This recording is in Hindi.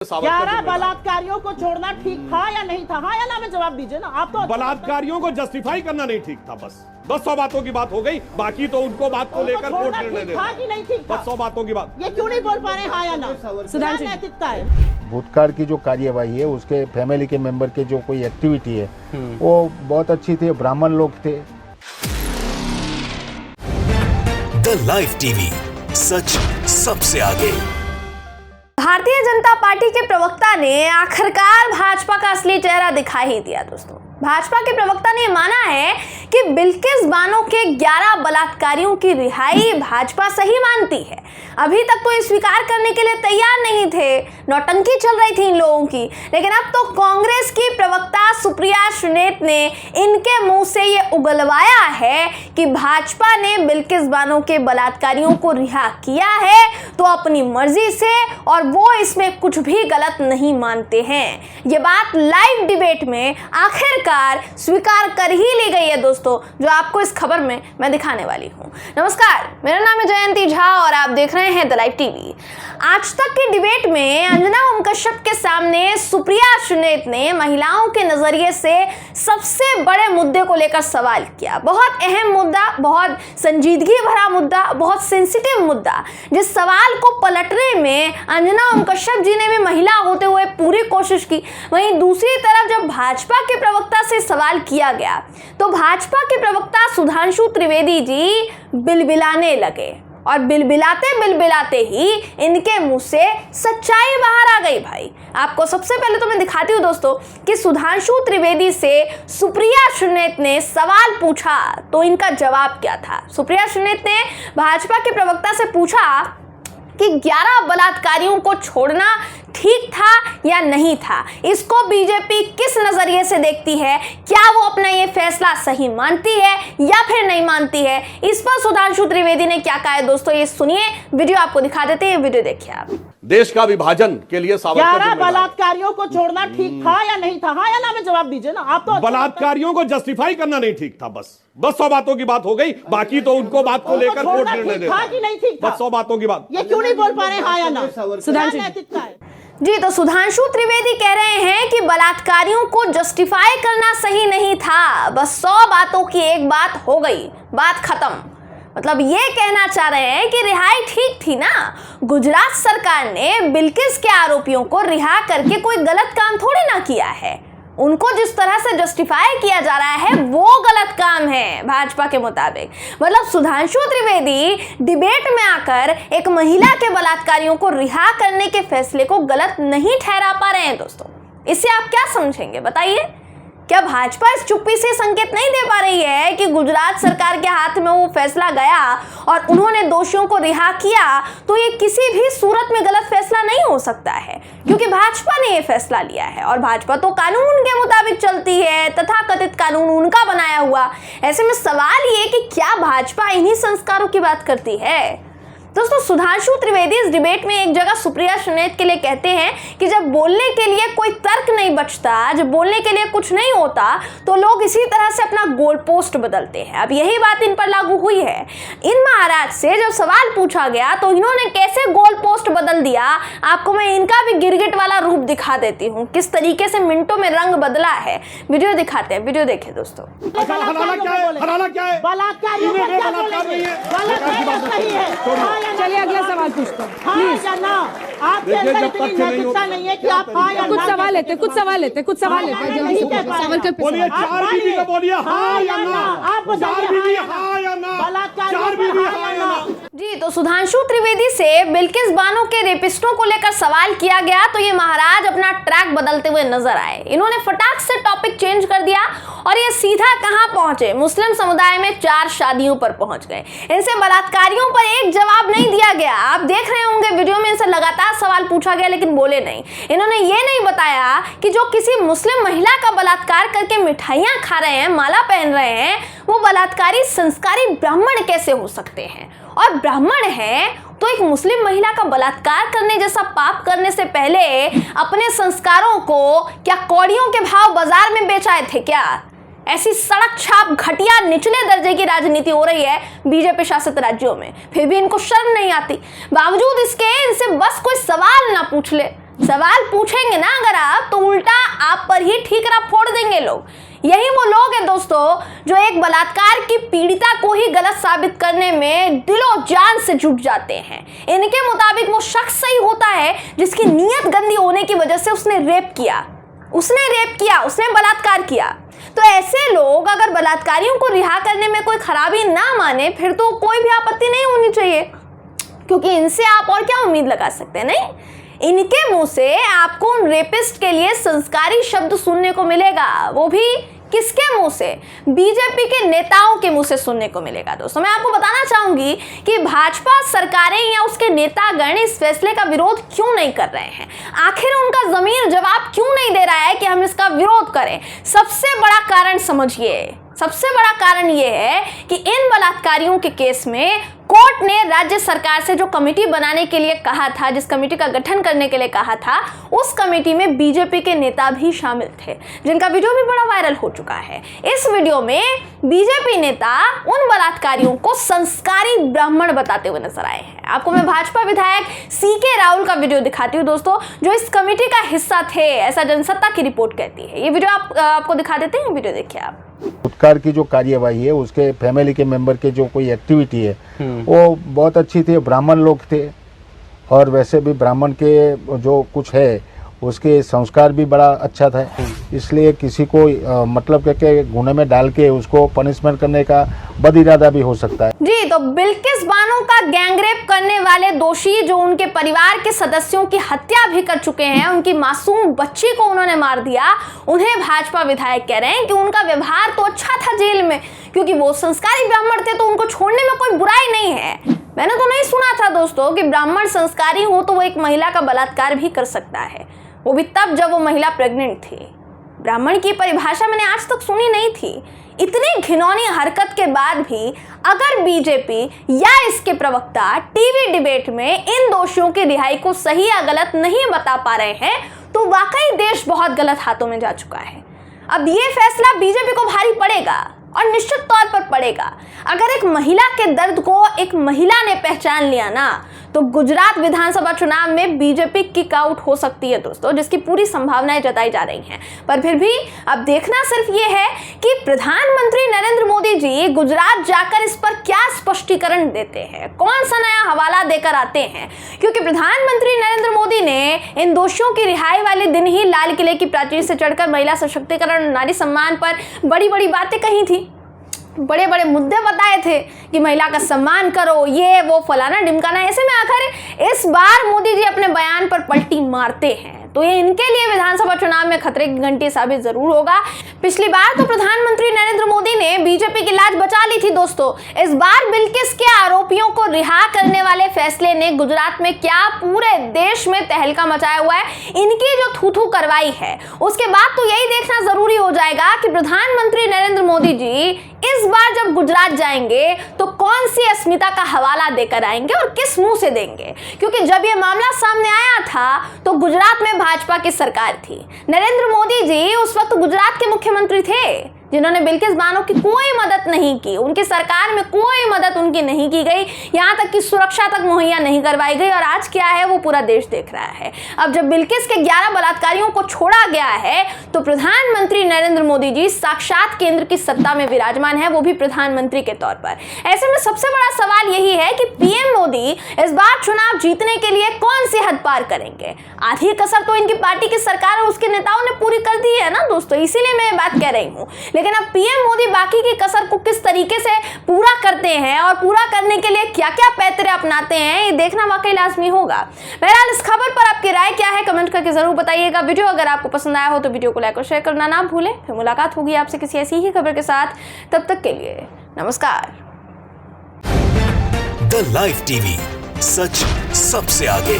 11 बलात्कारियों को छोड़ना ठीक था या नहीं था? हाँ या ना में जवाब दीजिए ना। आप तो बलात्कारियों को जस्टिफाई करना नहीं ठीक था। बस 100 बातों की बात हो गई, बाकी तो उनको बात को लेकर कोर्ट निर्णय देगा। था कि नहीं ठीक था? 100 बातों की बात। ये क्यों नहीं बोल पा रहे हाँ या ना? सुधांशु नैतिकता है। भूतकाल की जो कार्यवाही है उसके फैमिली के मेंबर के जो कोई एक्टिविटी है वो बहुत अच्छी थी, ब्राह्मण लोग थे। द लाइव टीवी, सच सबसे आगे। भारतीय जनता पार्टी के प्रवक्ता ने आखिरकार भाजपा का असली चेहरा दिखा ही दिया। दोस्तों, भाजपा के प्रवक्ता ने माना है कि बिल्किस बानो के 11 बलात्कारियों की रिहाई भाजपा सही मानती है। अभी तक तो ये स्वीकार करने के लिए तैयार नहीं थे, नौटंकी चल रही थी इन लोगों की, लेकिन अब तो कांग्रेस की प्रवक्ता सुप्रिया सुनेत ने इनके मुंह से ये उगलवाया है कि भाजपा ने बिल्किस बानो के बलात्कारियों को रिहा किया है तो अपनी मर्जी से, और वो इसमें कुछ भी गलत नहीं मानते हैं। ये बात लाइव डिबेट में आखिरकार स्वीकार कर ही ली गई है दोस्तों, जो आपको इस खबर में मैं दिखाने वाली हूँ। नमस्कार, मेरा नाम है जयंती झा और आप देख रहे हैं द लाइव टीवी। आज तक की डिबेट में अंजना ओम कश्यप के सामने सुप्रिया सुनेत ने महिलाओं के नजरिए से सबसे बड़े मुद्दे को लेकर सवाल किया। बहुत अहम मुद्दा, बहुत संजीदगी भरा मुद्दा, बहुत सेंसिटिव मुद्दा, जिस सवाल को पलटने में अंजना ओम कश्यप जी ने भी महिला होते हुए पूरी कोशिश की। वहीं दूसरी तरफ जब भाजपा के प्रवक्ता से सवाल किया गया तो भाजपा के प्रवक्ता सुधांशु त्रिवेदी जी बिलबिलाने लगे, और बिलबिलाते ही इनके मुंह से सच्चाई बाहर आ गई। भाई, आपको सबसे पहले तो मैं दिखाती हूँ दोस्तों कि सुधांशु त्रिवेदी से सुप्रिया सुनेत ने सवाल पूछा तो इनका जवाब क्या था। सुप्रिया सुनेत ने भाजपा के प्रवक्ता से पूछा कि 11 बलात्कारियों को छोड़ना ठीक था या नहीं था, इसको बीजेपी किस नजरिए से देखती है, क्या वो अपना ये फैसला सही मानती है या फिर नहीं मानती है। इस पर सुधांशु त्रिवेदी ने क्या कहा है दोस्तों, ये सुनिए, वीडियो आपको दिखा देते हैं, वीडियो देखिए आप। देश का विभाजन के लिए 11 बलात्कारियों को छोड़ना ठीक था या नहीं था? हाँ या ना में जवाब दीजिए ना। आप तो बलात्कारियों को जस्टिफाई करना नहीं ठीक था। बस 100 बातों की बात हो गई, बाकी तो उनको बात को लेकर कोर्ट निर्णय देगा। था कि नहीं ठीक था? 100 बातों की बात। ये क्यों नहीं बोल पा रहे हाँ या ना? सुधांशु नैतिकता है। जी, तो सुधांशु त्रिवेदी कह रहे हैं कि बलात्कारियों को जस्टिफाई करना सही नहीं था, बस 100 बातों की एक बात हो गई, बात खत्म। मतलब ये कहना चाह रहे हैं कि रिहाई ठीक थी ना। गुजरात सरकार ने बिल्किस के आरोपियों को रिहा करके कोई गलत काम थोड़ी ना किया है। उनको जिस तरह से जस्टिफाई किया जा रहा है वो गलत काम है भाजपा के मुताबिक। मतलब सुधांशु त्रिवेदी डिबेट में आकर एक महिला के बलात्कारियों को रिहा करने के फैसले को गलत नहीं ठहरा पा रहे हैं दोस्तों। इससे आप क्या समझेंगे बताइए? क्या भाजपा इस चुप्पी से संकेत नहीं दे पा रही है कि गुजरात सरकार के हाथ में वो फैसला गया और उन्होंने दोषियों को रिहा किया तो ये किसी भी सूरत में गलत फैसला नहीं हो सकता है, क्योंकि भाजपा ने ये फैसला लिया है और भाजपा तो कानून के मुताबिक चलती है, तथाकथित कानून उनका बनाया हुआ। ऐसे में सवाल ये कि क्या भाजपा इन्हीं संस्कारों की बात करती है? दोस्तों, सुधांशु त्रिवेदी इस डिबेट में एक जगह सुप्रिया सुनेत के लिए कहते हैं कि जब बोलने के लिए कोई तर्क नहीं बचता, जब बोलने के लिए कुछ नहीं होता तो लोग इसी तरह से अपना गोल पोस्ट बदलते हैं। अब यही बात इन पर लागू हुई है। इन महाराज से जब सवाल पूछा गया तो इन्होंने कैसे गोल पोस्ट बदल दिया, आपको मैं इनका भी गिरगिट वाला रूप दिखा देती हूँ, किस तरीके से मिनटों में रंग बदला है। वीडियो दिखाते हैं, वीडियो देखिए दोस्तों। चलिए अगला सवाल पूछते हैं। प्लीज आपके अंदर इतनी नैतिकता नहीं है कि आप हाँ या कुछ सवाल लेते कुछ सवाल लेते बोलिए, 4 बीवी का बोलिए हाँ या ना। आप बताइए हाँ या ना। बलात्कार हाँ या ना। जी, तो सुधांशु त्रिवेदी से बिल्किस बानो के रेपिस्टों को लेकर सवाल किया गया तो ये महाराज अपना ट्रैक बदलते हुए नजर आए। इन्होंने फटाक से टॉपिक चेंज कर दिया और ये सीधा कहां पहुंचे, मुस्लिम समुदाय में 4 शादियों पर पहुंच गए। इनसे बलात्कारियों पर एक जवाब नहीं दिया गया। आप देख रहे होंगे वीडियो में इनसे लगातार सवाल पूछा गया लेकिन बोले नहीं। इन्होंने ये नहीं बताया कि जो किसी मुस्लिम महिला का बलात्कार करके मिठाइयां खा रहे हैं, माला पहन रहे हैं, वो बलात्कारी संस्कारी ब्राह्मण कैसे हो सकते हैं। और ब्राह्मण है तो एक मुस्लिम महिला का बलात्कार करने जैसा पाप करने से पहले अपने संस्कारों को क्या कौड़ियों के भाव बाजार में बेचाए थे क्या? ऐसी सड़क छाप घटिया निचले दर्जे की राजनीति हो रही है बीजेपी शासित राज्यों में, फिर भी इनको शर्म नहीं आती। बावजूद इसके इनसे बस कोई सवाल ना पूछ ले सवाल पूछेंगे ना अगर आप, तो उल्टा आप पर ही ठीकरा फोड़ देंगे लोग। यही वो लोग हैं दोस्तों जो एक बलात्कार की पीड़िता को ही गलत साबित करने में दिलो जान से जुट जाते हैं। इनके मुताबिक वो शख्स सही होता है जिसकी नीयत गंदी होने की वजह से उसने रेप किया, उसने बलात्कार किया। तो ऐसे लोग अगर बलात्कारियों को रिहा करने में कोई खराबी ना माने, फिर तो कोई भी आपत्ति नहीं होनी चाहिए, क्योंकि इनसे आप और क्या उम्मीद लगा सकते हैं। नहीं, इनके मुंह से आपको उन रेपिस्ट के लिए संस्कारी शब्द सुनने को मिलेगा, वो भी किसके मुंह से? बीजेपी के नेताओं के मुंह से सुनने को मिलेगा। दोस्तों मैं आपको बताना चाहूंगी कि भाजपा सरकारें या उसके नेतागण इस फैसले का विरोध क्यों नहीं कर रहे हैं, आखिर उनका जमीर जवाब क्यों नहीं दे रहा है कि हम इसका विरोध करें। सबसे बड़ा कारण समझिए, सबसे बड़ा कारण यह है कि इन बलात्कारियों के केस में कोर्ट ने राज्य सरकार से जो कमेटी बनाने के लिए कहा था, जिस कमेटी का गठन करने के लिए कहा था, उस कमेटी में बीजेपी के नेता भी शामिल थे, जिनका वीडियो भी बड़ा वायरल हो चुका है। इस वीडियो में बीजेपी नेता उन बलात्कारियों को संस्कारी ब्राह्मण बताते हुए नजर आए हैं। आपको मैं भाजपा विधायक सीके राहुल का वीडियो दिखाती हूँ दोस्तों, जो इस कमेटी का हिस्सा थे, ऐसा जनसत्ता की रिपोर्ट कहती है। ये वीडियो आपको दिखा देते हैं, वीडियो देखिए आप। उत्कार की जो कार्यवाही है, उसके फैमिली के मेंबर के जो कोई एक्टिविटी है वो बहुत अच्छी थी। ब्राह्मण लोग थे और वैसे भी ब्राह्मण के जो कुछ है उसके संस्कार भी बड़ा अच्छा था, इसलिए किसी को मतलब के गुने में डाल के उसको पनिशमेंट करने का बद इरादा भी हो सकता है। जी, तो बिल्किस बानो का गैंगरेप करने वाले दोषी जो उनके परिवार के सदस्यों की हत्या भी कर चुके हैं, उनकी मासूम बच्ची को उन्होंने मार दिया, उन्हें भाजपा विधायक कह रहे हैं कि उनका व्यवहार तो अच्छा था जेल में, क्योंकि वो संस्कारी ब्राह्मण थे, तो उनको छोड़ने में कोई बुराई नहीं है। मैंने तो नहीं सुना था दोस्तों कि ब्राह्मण संस्कारी हो तो वो एक महिला का बलात्कार भी कर सकता है, वो भी तब जब वो महिला प्रेग्नेंट थी। ब्राह्मण की परिभाषा मैंने आज तक सुनी नहीं थी। इतनी घिनौनी हरकत के बाद भी अगर बीजेपी या इसके प्रवक्ता टीवी डिबेट में इन दोषियों की रिहाई को सही या गलत नहीं बता पा रहे हैं, तो वाकई देश बहुत गलत हाथों में जा चुका है। अब ये फैसला बीजेपी को भारी पड़ेगा और निश्चित तौर पर पड़ेगा। अगर एक महिला के दर्द को एक महिला ने पहचान लिया ना, तो गुजरात विधानसभा चुनाव में बीजेपी किक आउट हो सकती है दोस्तों, जिसकी पूरी संभावनाएं जताई जा रही हैं। पर फिर भी अब देखना सिर्फ ये है कि प्रधानमंत्री नरेंद्र मोदी जी गुजरात जाकर इस पर क्या स्पष्टीकरण देते हैं, कौन सा नया हवाला देकर आते हैं, क्योंकि प्रधानमंत्री नरेंद्र मोदी ने इन दोषियों की रिहाई वाले दिन ही लाल किले की प्राचीर से चढ़कर महिला सशक्तिकरण, नारी सम्मान पर बड़ी बड़ी बातें कही थी, बड़े बड़े मुद्दे बताए थे कि महिला का सम्मान करो, ये वो फलाना ढिमकाना। ऐसे में आखिर इस बार मोदी जी अपने बयान पर पलटी मारते हैं, तो ये इनके लिए विधानसभा चुनाव में खतरे की घंटी साबित जरूर होगा। पिछली बार तो प्रधानमंत्री नरेंद्र मोदी ने बीजेपी की लाज बचा ली थी दोस्तों। इस बार बिल्किस के आरोपियों को रिहा करने वाले फैसले ने गुजरात में क्या पूरे देश में तहलका मचाया हुआ है। इनकी जो थू-थू करवाई है, उसके बाद तो यही देखना जरूरी हो जाएगा कि प्रधानमंत्री नरेंद्र मोदी जी इस बार जब गुजरात जाएंगे तो कौन सी अस्मिता का हवाला देकर आएंगे और किस मुंह से देंगे, क्योंकि जब यह मामला सामने आया था तो गुजरात में भाजपा की सरकार थी। नरेंद्र मोदी जी उस वक्त गुजरात के मुख्यमंत्री थे, जिन्होंने बिल्किस बानो की कोई मदद नहीं की, उनकी सरकार में कोई मदद उनकी नहीं की गई, यहाँ तक कि सुरक्षा तक मुहैया नहीं करवाई गई। और आज क्या है वो पूरा देश देख रहा है। अब जब बिल्किस के 11 बलात्कारियों को छोड़ा गया है, तो प्रधानमंत्री नरेंद्र मोदी जी साक्षात केंद्र की सत्ता में विराजमान है, वो भी प्रधानमंत्री के तौर पर। ऐसे में सबसे बड़ा सवाल यही है कि पीएम मोदी इस बार चुनाव जीतने के लिए कौन सी हद पार करेंगे। आधी कसर तो इनकी पार्टी की सरकार और उसके नेताओं ने पूरी कर दी है ना दोस्तों, इसीलिए मैं बात कह रही हूँ। लेकिन अब पीएम मोदी बाकी की कसर को किस तरीके से पूरा करते हैं और पूरा करने के लिए क्या क्या पैतरे अपनाते हैं, ये देखना वाकई लाजमी होगा। बहरहाल इस खबर पर आपकी राय क्या है, कमेंट करके जरूर बताइएगा। वीडियो अगर आपको पसंद आया हो तो वीडियो को लाइक और शेयर करना ना भूलें। फिर मुलाकात होगी आपसे किसी ऐसी ही खबर के साथ, तब तक के लिए नमस्कार। द लाइव टीवी, सच सबसे आगे।